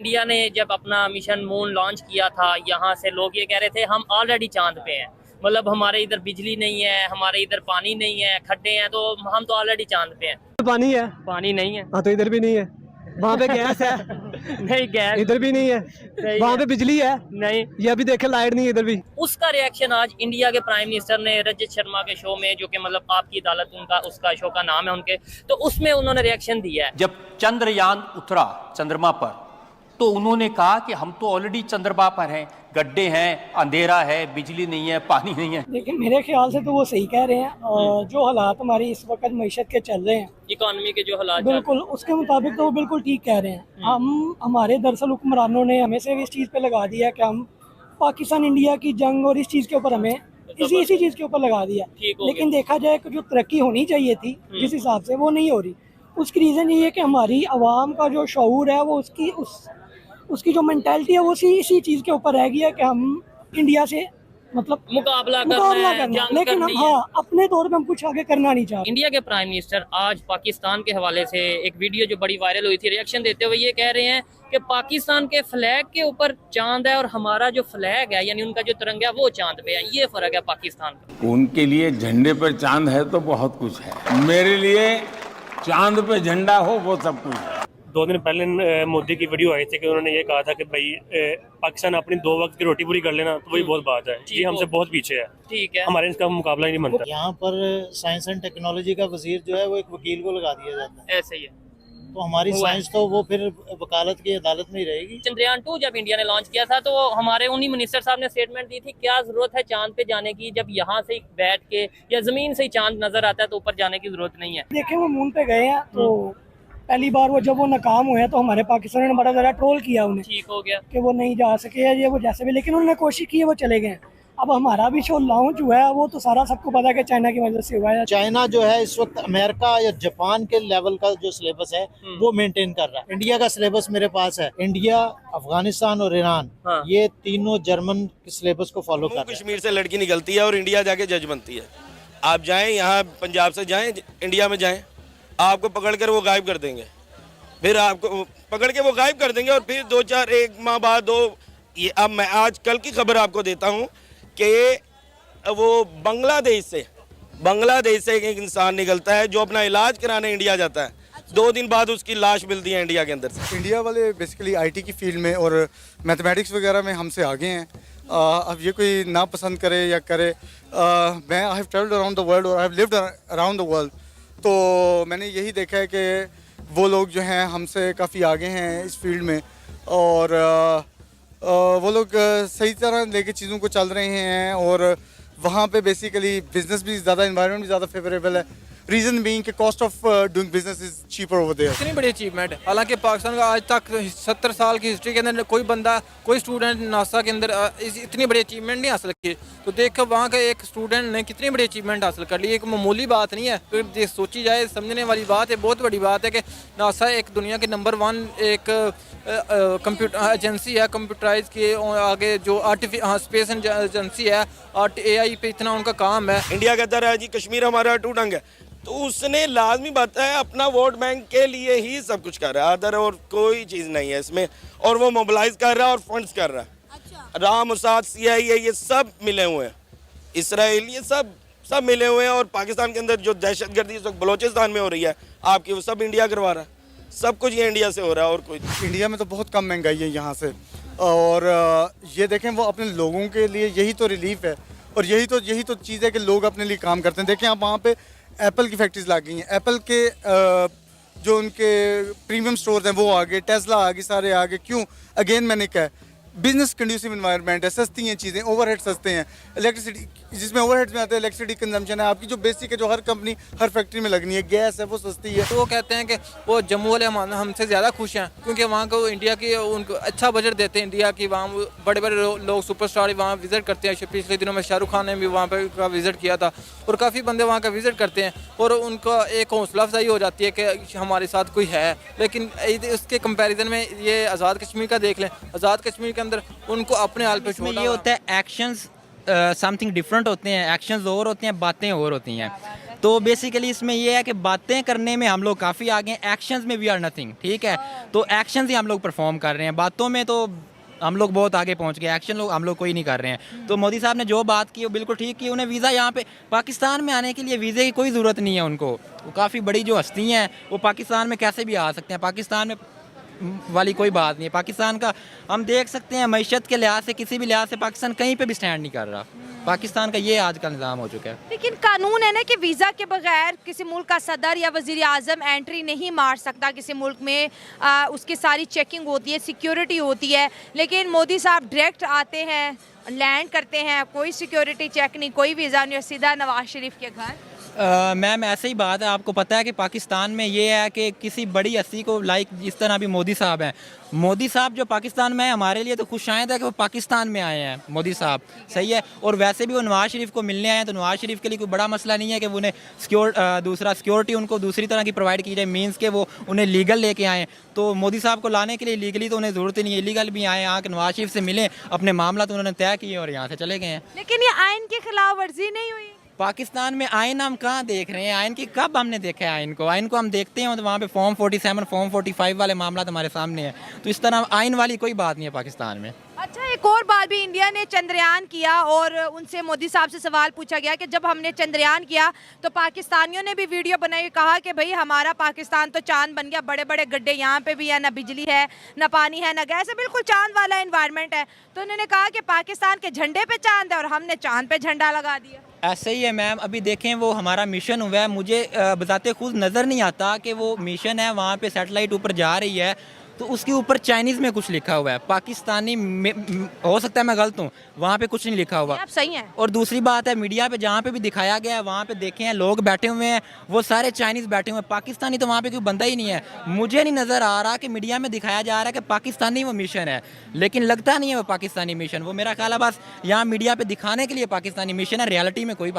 India ने जब अपना मिशन मून लॉन्च किया था, यहाँ से लोग ये कह रहे थे हम ऑलरेडी चांद पे हैं। मतलब हमारे इधर बिजली नहीं है, हमारे इधर पानी नहीं है, खड्डे हैं, तो हम तो ऑलरेडी चांद पे हैं। पानी है, पानी नहीं है। हाँ तो इधर भी नहीं है। वहाँ पे गैस है, नहीं गैस इधर भी नहीं है। वहाँ पे बिजली है, नहीं। ये अभी देखे लाइट नहीं है इधर भी। उसका रिएक्शन आज इंडिया के प्राइम मिनिस्टर ने रजत शर्मा के शो में, जो कि मतलब आपकी अदालत उनका उसका शो का नाम है उनके, तो उसमें उन्होंने रिएक्शन दिया है। जब चंद्रयान उतरा चंद्रमा पर तो उन्होंने कहा कि हम तो ऑलरेडी चंद्रमा पर हैं, गड्ढे हैं, अंधेरा है, बिजली नहीं है, पानी नहीं है। लेकिन मेरे ख्याल से तो वो सही कह रहे हैं। और जो हालात हमारी इस वक्त मईशत के चल रहे हैं, इकोनॉमी के जो हालात, बिल्कुल उसके मुताबिक तो वो बिल्कुल ठीक कह रहे हैं। हम हमारे दरअसल हुक्मरानों ने हमें से इस चीज़ पे लगा दिया है कि हम पाकिस्तान इंडिया की जंग और इस चीज़ के ऊपर हमें इसी चीज़ के ऊपर लगा दिया। लेकिन देखा जाए कि जो तरक्की होनी चाहिए थी जिस हिसाब से, वो नहीं हो रही। उसकी रीज़न ये है कि हमारी आवाम का जो शऊर है, वो उसकी जो मेंटालिटी है, वो इसी चीज़ के ऊपर रह गई है कि हम इंडिया से मतलब मुकाबला करना, लेकिन हम अपने तौर पे हम कुछ आगे करना नहीं चाहते। इंडिया के प्राइम मिनिस्टर आज पाकिस्तान के हवाले से एक वीडियो जो बड़ी वायरल हुई थी, रिएक्शन देते हुए ये कह रहे हैं कि पाकिस्तान के फ्लैग के ऊपर चांद है और हमारा जो फ्लैग है यानी उनका जो तिरंगा है वो चांद पे है। ये फर्क है पाकिस्तान का। उनके लिए झंडे पर चांद है तो बहुत कुछ है, मेरे लिए चांद पे झंडा हो वो सब कुछ है। 2 दिन पहले मोदी की वीडियो आई थी कि उन्होंने ये कहा था कि भाई पाकिस्तान अपनी 2 वक्त की रोटी पूरी कर लेना, तो वही बहुत बात है। ये हमसे बहुत पीछे है, ठीक है, हमारे इसका मुकाबला ही नहीं बनता। यहाँ पर साइंस एंड टेक्नोलॉजी का वजीर जो है वो एक वकील को लगा दिया जाता है। ऐसे ही है। तो हमारी साइंस तो वो फिर वकालत की अदालत में ही रहेगी। चंद्रयान 2 जब इंडिया ने लॉन्च किया था तो हमारे उन्हीं मिनिस्टर साहब ने स्टेटमेंट दी थी, क्या जरूरत है चांद पे जाने की, जब यहाँ से बैठ के या जमीन से ही चांद नजर आता है तो ऊपर जाने की जरूरत नहीं है। देखें वो मून पे गए हैं, तो पहली बार वो जब वो नाकाम हुए तो हमारे पाकिस्तान ने बड़ा ज़्यादा ट्रोल किया उन्हें, ठीक हो गया कि वो नहीं जा सके या ये वो जैसे भी, लेकिन उन्होंने कोशिश की है, वो चले गए। अब हमारा भी शो लॉन्च हुआ है, वो तो सारा सबको पता है कि चाइना की वजह से हुआ है। चाइना जो है इस वक्त अमेरिका या जापान के लेवल का जो सिलेबस है वो मेंटेन कर रहा है। इंडिया का सिलेबस मेरे पास है। इंडिया, अफगानिस्तान और ईरान, ये तीनों जर्मन के सिलेबस को फॉलो कर रहे हैं। कश्मीर से लड़की निकलती है और इंडिया जाके जज बनती है। आप जाएं, यहाँ पंजाब से जाएं, इंडिया में जाएं, आपको पकड़ कर वो गायब कर देंगे। फिर आपको पकड़ के वो गायब कर देंगे और फिर 1 माह बाद ये अब मैं आज कल की खबर आपको देता हूँ कि वो बांग्लादेश से एक इंसान निकलता है जो अपना इलाज कराने इंडिया जाता है। 2 दिन बाद उसकी लाश मिलती है इंडिया के अंदर से। इंडिया वाले बेसिकली आईटी की फील्ड में और मैथमेटिक्स वगैरह में हमसे आगे हैं। अब ये कोई ना पसंद करे या करे, मैं I have travelled around the world और I have lived around the world, तो मैंने यही देखा है कि वो लोग जो हैं हमसे काफ़ी आगे हैं इस फील्ड में, और वो लोग सही तरह लेके चीज़ों को चल रहे हैं। और वहाँ पे बेसिकली बिजनेस भी ज़्यादा, एनवायरनमेंट भी ज़्यादा फेवरेबल है। रीज़न बीइंग कि cost of doing business is cheaper over there. इतनी बड़ी अचीवमेंट है। हालांकि पाकिस्तान का आज तक 70 साल की हिस्ट्री के अंदर कोई बंदा, कोई स्टूडेंट नासा के अंदर इतनी बड़ी अचीवमेंट नहीं हासिल की। तो देखो वहाँ का एक स्टूडेंट ने कितनी बड़ी अचीवमेंट हासिल कर ली। एक मामूली बात नहीं है, तो सोची जाए समझने वाली बात है, बहुत बड़ी बात है कि नासा एक दुनिया के नंबर 1 एक कंप्यूटर एजेंसी है कंप्यूटराइज के आगे, जो स्पेस एजेंसी है, AI पे इतना उनका काम है। इंडिया कहता रहा जी कश्मीर हमारा टूटंग है, तो उसने लाजमी बात है अपना वोट बैंक के लिए ही सब कुछ कर रहा है, अदर और कोई चीज़ नहीं है इसमें। और वो मोबिलाइज कर रहा है और फंड्स कर रहा है। राम, मोसाद, CIA ये सब मिले हुए हैं, इसराइल, ये सब मिले हुए हैं। और पाकिस्तान के अंदर जो दहशतगर्दी इस वक्त बलोचिस्तान में हो रही है आपकी, वो सब इंडिया करवा रहा है। सब कुछ ये इंडिया से हो रहा है और कोई। इंडिया में तो बहुत कम महंगाई है यहाँ से, और ये देखें वो अपने लोगों के लिए यही तो रिलीफ है, और यही तो चीज़ है कि लोग अपने लिए काम करते हैं। देखें आप वहाँ पे एप्पल की फैक्ट्रीज लग गई हैं, एप्पल के जो उनके प्रीमियम स्टोर्स हैं वो आ गए, टेस्ला आ गई, सारे आ गए। क्यों? अगेन मैंने कहा बिजनेस कंड्यूसिव इन्वायरमेंट है, सस्ती हैं चीज़ें, ओवरहेड सस्ते हैं। इलेक्ट्रिसिटी जिसमें ओवरहेड्स में आते हैं, इलेक्ट्रिसिटी कंजम्पशन है आपकी जो बेसिक है, जो हर कंपनी हर फैक्ट्री में लगनी है, गैस है वो सस्ती है। तो वो कहते हैं कि वो जम्मू वाले हमसे ज़्यादा खुश हैं क्योंकि वहाँ को इंडिया की उनको अच्छा बजट देते हैं। इंडिया की वहाँ बड़े बड़े लोग सुपरस्टार वहाँ विज़िट करते हैं। पिछले दिनों में शाहरुख खान ने भी वहाँ पर का विज़िट किया था और काफ़ी बंदे वहाँ का विज़िट करते हैं और उनका एक हौसला अफजाई हो जाती है कि हमारे साथ कोई है। लेकिन इसके कंपैरिजन में ये आज़ाद कश्मीर का देख लें, आज़ाद कश्मीर के अंदर उनको अपने हाल पे छोड़ा। ये होता है एक्शंस समथिंग डिफरेंट होते हैं, एक्शंस और होते हैं, बातें और होती हैं। तो बेसिकली इसमें ये है कि बातें करने में हम लोग काफ़ी आगे हैं, एक्शंस में वी आर नथिंग, ठीक है। तो एक्शंस ही हम लोग परफॉर्म कर रहे हैं, बातों में तो हम लोग बहुत आगे पहुंच गए, एक्शन हम लोग कोई नहीं कर रहे हैं। तो मोदी साहब ने जो बात की वो बिल्कुल ठीक की। उन्हें वीज़ा यहाँ पे पाकिस्तान में आने के लिए वीज़े की कोई ज़रूरत नहीं है उनको। वो काफ़ी बड़ी जो हस्ती हैं वो पाकिस्तान में कैसे भी आ सकते हैं, पाकिस्तान में वाली कोई बात नहीं है। पाकिस्तान का हम देख सकते हैं मैशत के लिहाज से, किसी भी लिहाज से पाकिस्तान कहीं पे भी स्टैंड नहीं कर रहा। पाकिस्तान का ये आज का निज़ाम हो चुका है। लेकिन कानून है ना कि वीज़ा के बगैर किसी मुल्क का सदर या वज़ीर आज़म एंट्री नहीं मार सकता किसी मुल्क में। उसकी सारी चेकिंग होती है, सिक्योरिटी होती है। लेकिन मोदी साहब डायरेक्ट आते हैं, लैंड करते हैं, कोई सिक्योरिटी चेक नहीं, कोई वीज़ा नहीं, सीधा नवाज शरीफ के घर। मैम ऐसे ही बात है, आपको पता है कि पाकिस्तान में ये है कि किसी बड़ी हस्ती को लाइक जिस तरह भी मोदी साहब हैं, मोदी साहब जो पाकिस्तान में है हमारे लिए तो खुशायद है कि वो पाकिस्तान में आए हैं मोदी साहब, सही है। और वैसे भी वो नवाज शरीफ को मिलने आए हैं, तो नवाज शरीफ के लिए कोई बड़ा मसला नहीं है कि उन्हें दूसरा सिक्योरिटी उनको दूसरी तरह की प्रोवाइड की जाए, मीन्स के वो उन्हें लीगल लेके आएँ। तो मोदी साहब को लाने के लिए लीगली तो उन्हें ज़रूरत ही नहीं है, इलीगल भी आए, आके नवाज शरीफ से मिले, अपने मामला तो उन्होंने तय किए और यहाँ से चले गए हैं। लेकिन ये आइन की खिलाफ वर्जी नहीं हुई। पाकिस्तान में आइन हम कहाँ देख रहे हैं? आइन की कब हमने देखा है आइन को? आइन को हम देखते हैं तो वहाँ पे फॉर्म 47, फॉर्म 45 वाले मामला हमारे सामने है। तो इस तरह आइन वाली कोई बात नहीं है पाकिस्तान में। अच्छा, एक और बात भी, इंडिया ने चंद्रयान किया और उनसे मोदी साहब से सवाल पूछा गया कि जब हमने चंद्रयान किया तो पाकिस्तानियों ने भी वीडियो बनाई, कहा कि भाई हमारा पाकिस्तान तो चांद बन गया, बड़े बड़े गड्ढे यहाँ पे भी है, ना बिजली है, ना पानी है, ना गैस है, बिल्कुल चांद वाला एनवायरनमेंट है। तो उन्होंने कहा कि पाकिस्तान के झंडे पे चांद है और हमने चांद पे झंडा लगा दिया। ऐसे ही है मैम, अभी देखें वो हमारा मिशन हुआ है, मुझे बताते खुद नज़र नहीं आता कि वो मिशन है, वहाँ पे सैटेलाइट ऊपर जा रही है तो उसके ऊपर चाइनीज़ में कुछ लिखा हुआ है, पाकिस्तानी में हो सकता है मैं गलत हूँ, वहाँ पे कुछ नहीं लिखा हुआ। आप सही हैं। और दूसरी बात है, मीडिया पे जहाँ पे भी दिखाया गया है वहाँ पे देखे हैं लोग बैठे हुए हैं, वो सारे चाइनीज़ बैठे हुए हैं, पाकिस्तानी तो वहाँ पे कोई बंदा ही नहीं है। मुझे नहीं नज़र आ रहा कि मीडिया में दिखाया जा रहा है कि पाकिस्तानी वो मिशन है, लेकिन लगता नहीं है वो पाकिस्तानी मिशन। वो मेरा ख्याल है बस यहाँ मीडिया पर दिखाने के लिए पाकिस्तानी मिशन है, रियलिटी में कोई